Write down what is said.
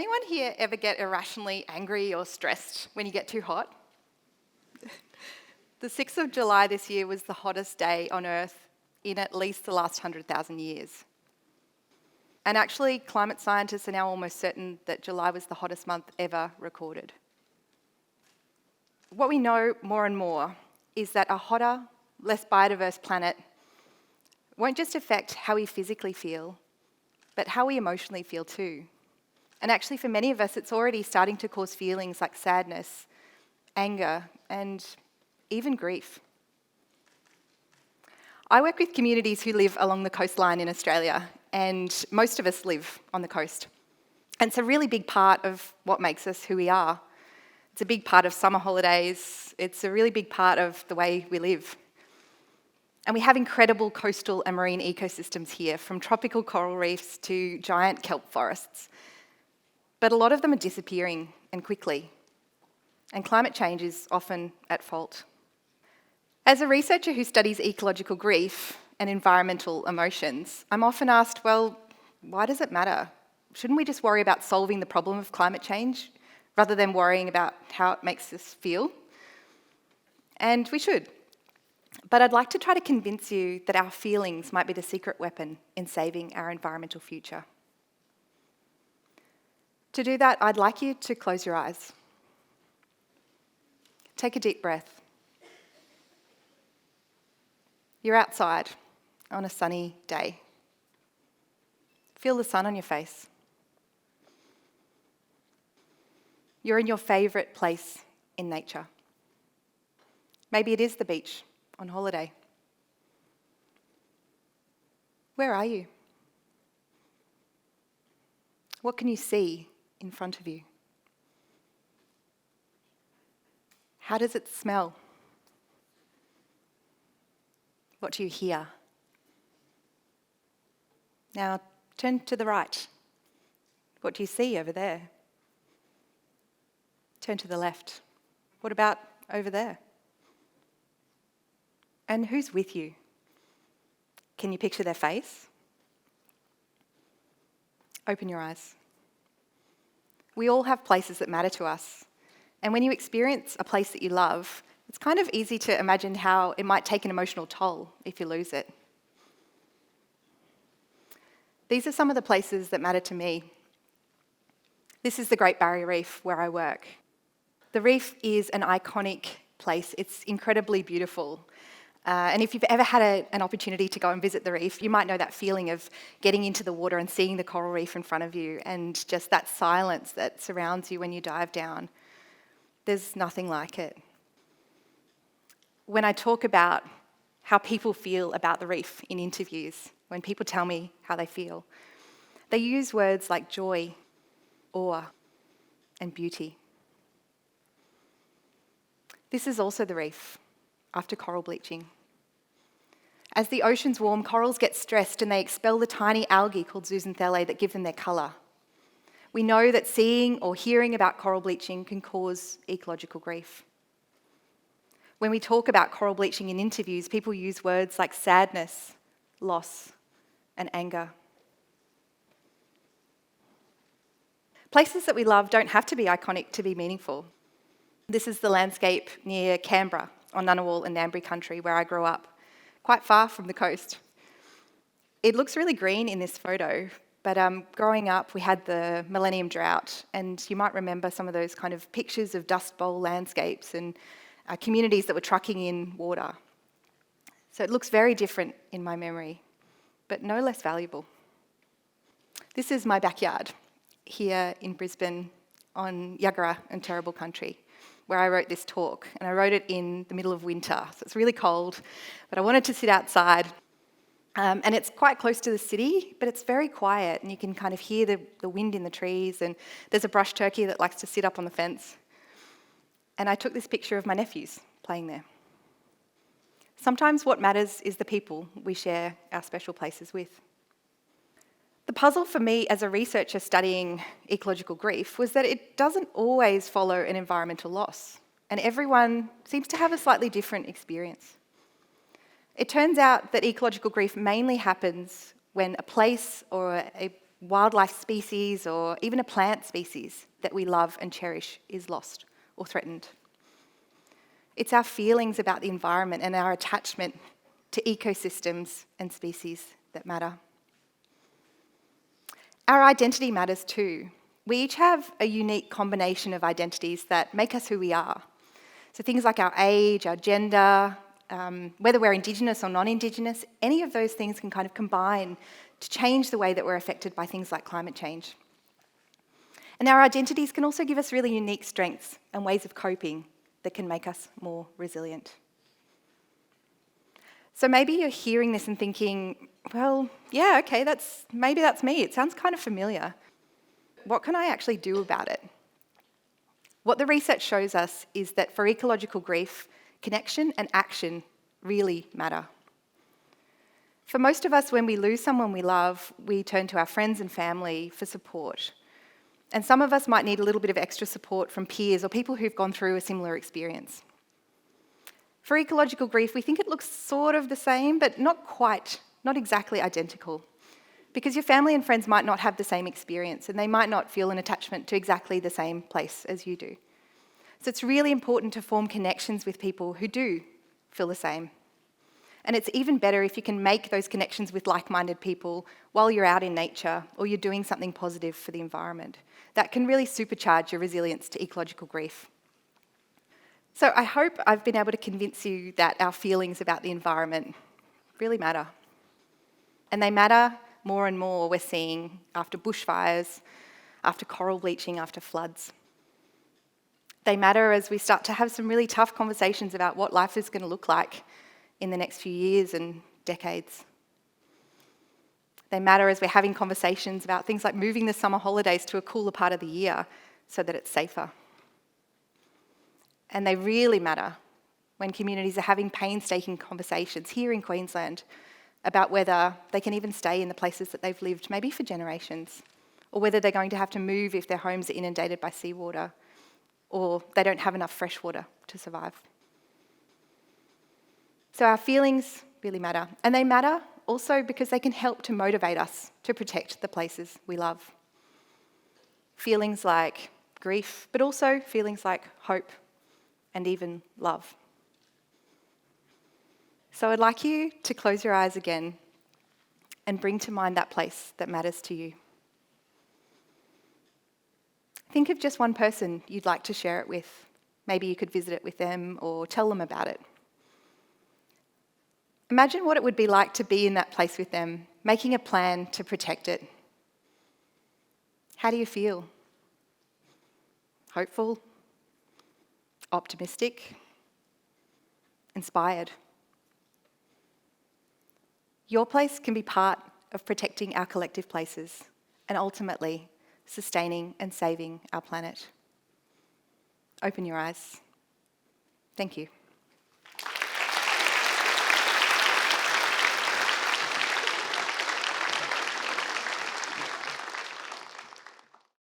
anyone here ever get irrationally angry or stressed when you get too hot? The 6th of July this year was the hottest day on Earth in at least the last 100,000 years. And actually, climate scientists are now almost certain that July was the hottest month ever recorded. What we know more and more is that a hotter, less biodiverse planet won't just affect how we physically feel, but how we emotionally feel too. And actually, for many of us, it's already starting to cause feelings like sadness, anger, and even grief. I work with communities who live along the coastline in Australia, and most of us live on the coast. And it's a really big part of what makes us who we are. It's a big part of summer holidays. It's a really big part of the way we live. And we have incredible coastal and marine ecosystems here, from tropical coral reefs to giant kelp forests. But a lot of them are disappearing, and quickly. And climate change is often at fault. As a researcher who studies ecological grief and environmental emotions, I'm often asked, well, why does it matter? Shouldn't we just worry about solving the problem of climate change rather than worrying about how it makes us feel? And we should. But I'd like to try to convince you that our feelings might be the secret weapon in saving our environmental future. To do that, I'd like you to close your eyes. Take a deep breath. You're outside on a sunny day. Feel the sun on your face. You're in your favourite place in nature. Maybe it is the beach on holiday. Where are you? What can you see in front of you? How does it smell? What do you hear? Now turn to the right. What do you see over there? Turn to the left. What about over there? And who's with you? Can you picture their face? Open your eyes. We all have places that matter to us. And when you experience a place that you love, it's kind of easy to imagine how it might take an emotional toll if you lose it. These are some of the places that matter to me. This is the Great Barrier Reef where I work. The reef is an iconic place. It's incredibly beautiful. And if you've ever had an opportunity to go and visit the reef, you might know that feeling of getting into the water and seeing the coral reef in front of you and just that silence that surrounds you when you dive down. There's nothing like it. When I talk about how people feel about the reef in interviews, when people tell me how they feel, they use words like joy, awe, and beauty. This is also the reef after coral bleaching. As the oceans warm, corals get stressed and they expel the tiny algae called zooxanthellae that give them their colour. We know that seeing or hearing about coral bleaching can cause ecological grief. When we talk about coral bleaching in interviews, people use words like sadness, loss, and anger. Places that we love don't have to be iconic to be meaningful. This is the landscape near Canberra on Ngunnawal and Ngambri country where I grew up, quite far from the coast. It looks really green in this photo, but growing up we had the millennium drought, and you might remember some of those kind of pictures of Dust Bowl landscapes and communities that were trucking in water. So it looks very different in my memory, but no less valuable. This is my backyard here in Brisbane on Yuggera and Terrible country, where I wrote this talk, and I wrote it in the middle of winter, so it's really cold, but I wanted to sit outside. And it's quite close to the city, but it's very quiet, and you can kind of hear the wind in the trees, and there's a brush turkey that likes to sit up on the fence. And I took this picture of my nephews playing there. Sometimes what matters is the people we share our special places with. The puzzle for me as a researcher studying ecological grief was that it doesn't always follow an environmental loss, and everyone seems to have a slightly different experience. It turns out that ecological grief mainly happens when a place or a wildlife species or even a plant species that we love and cherish is lost or threatened. It's our feelings about the environment and our attachment to ecosystems and species that matter. Our identity matters too. We each have a unique combination of identities that make us who we are. So things like our age, our gender, whether we're Indigenous or non-Indigenous, any of those things can kind of combine to change the way that we're affected by things like climate change. And our identities can also give us really unique strengths and ways of coping that can make us more resilient. So maybe you're hearing this and thinking, well, yeah, okay, maybe that's me. It sounds kind of familiar. What can I actually do about it? What the research shows us is that for ecological grief, connection and action really matter. For most of us, when we lose someone we love, we turn to our friends and family for support. And some of us might need a little bit of extra support from peers or people who've gone through a similar experience. For ecological grief, we think it looks sort of the same, but not quite, not exactly identical. Because your family and friends might not have the same experience and they might not feel an attachment to exactly the same place as you do. So it's really important to form connections with people who do feel the same. And it's even better if you can make those connections with like-minded people while you're out in nature or you're doing something positive for the environment. That can really supercharge your resilience to ecological grief. So I hope I've been able to convince you that our feelings about the environment really matter. And they matter more and more, we're seeing, after bushfires, after coral bleaching, after floods. They matter as we start to have some really tough conversations about what life is going to look like in the next few years and decades. They matter as we're having conversations about things like moving the summer holidays to a cooler part of the year so that it's safer. And they really matter when communities are having painstaking conversations here in Queensland about whether they can even stay in the places that they've lived, maybe for generations, or whether they're going to have to move if their homes are inundated by seawater, or they don't have enough fresh water to survive. So our feelings really matter, and they matter also because they can help to motivate us to protect the places we love. Feelings like grief, but also feelings like hope and even love. So I'd like you to close your eyes again and bring to mind that place that matters to you. Think of just one person you'd like to share it with. Maybe you could visit it with them or tell them about it. Imagine what it would be like to be in that place with them, making a plan to protect it. How do you feel? Hopeful? Optimistic? Inspired? Your place can be part of protecting our collective places and ultimately sustaining and saving our planet. Open your eyes. Thank you.